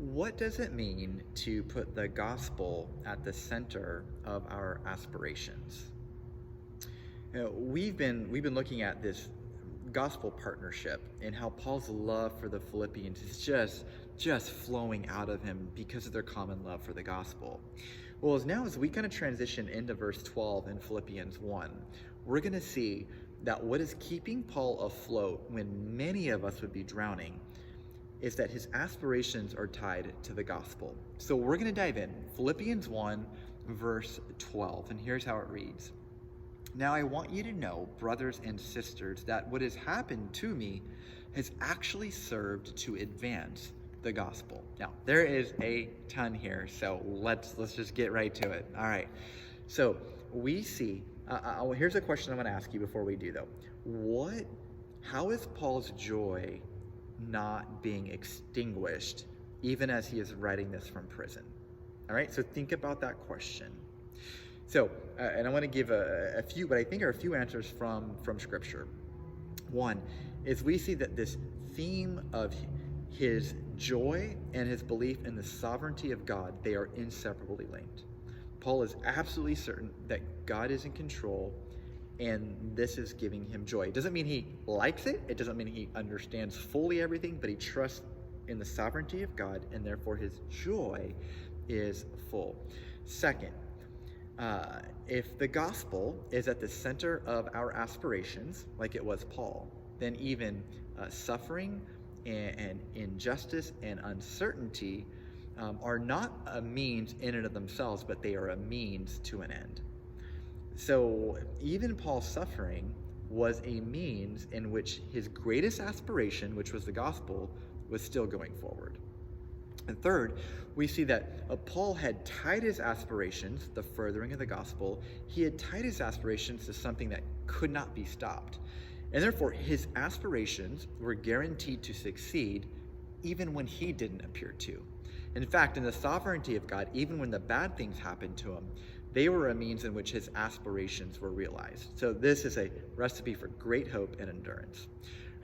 What does it mean to put the gospel at the center of our aspirations? We've been looking at this gospel partnership and how Paul's love for the Philippians is just flowing out of him because of their common love for the gospel. Well, as we kind of transition into verse 12 in Philippians 1, we're going to see that what is keeping Paul afloat when many of us would be drowning is that his aspirations are tied to the gospel. So we're going to dive in. Philippians 1, verse 12, and here's how it reads. Now I want you to know, brothers and sisters, that what has happened to me has actually served to advance the gospel. Now, there is a ton here, so let's just get right to it. All right. So we see, here's a question I'm going to ask you before we do, though. How is Paul's joy not being extinguished even as he is writing this from prison? All right, so think about that question. So, and I want to give a few, but I think are a few answers from Scripture. One is we see that this theme of his joy and his belief in the sovereignty of God, they are inseparably linked. Paul is absolutely certain that God is in control, and this is giving him joy. It doesn't mean he likes it. It doesn't mean he understands fully everything, but he trusts in the sovereignty of God, and therefore his joy is full. Second, if the gospel is at the center of our aspirations, like it was Paul, then even suffering and injustice and uncertainty are not a means in and of themselves, but they are a means to an end. So even Paul's suffering was a means in which his greatest aspiration, which was the gospel, was still going forward. And third, we see that Paul had tied his aspirations, the furthering of the gospel, he had tied his aspirations to something that could not be stopped. And therefore, his aspirations were guaranteed to succeed even when he didn't appear to. In fact, in the sovereignty of God, even when the bad things happened to him, they were a means in which his aspirations were realized. So this is a recipe for great hope and endurance.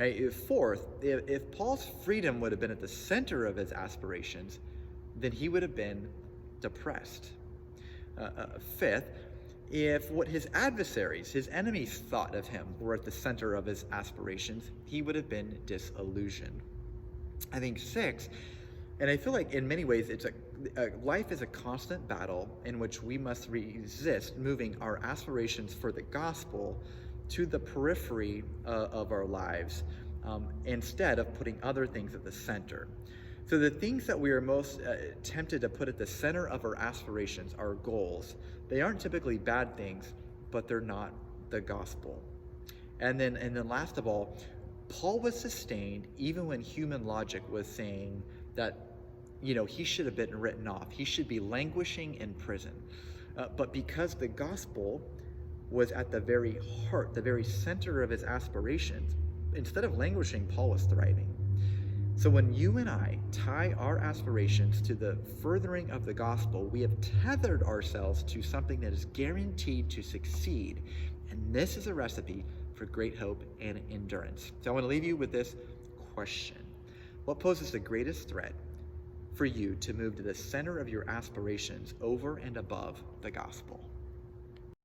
Right? Fourth, if Paul's freedom would have been at the center of his aspirations, then he would have been depressed. Fifth, if what his adversaries, his enemies thought of him were at the center of his aspirations, he would have been disillusioned. I think sixth, and I feel like in many ways life is a constant battle in which we must resist moving our aspirations for the gospel to the periphery of our lives instead of putting other things at the center. So the things that we are most tempted to put at the center of our aspirations, our goals, they aren't typically bad things, but they're not the gospel. And then last of all, Paul was sustained even when human logic was saying that, he should have been written off. He should be languishing in prison. But because the gospel was at the very heart, the very center of his aspirations, instead of languishing, Paul was thriving. So when you and I tie our aspirations to the furthering of the gospel, we have tethered ourselves to something that is guaranteed to succeed. And this is a recipe for great hope and endurance. So I want to leave you with this question. What poses the greatest threat for you to move to the center of your aspirations over and above the gospel?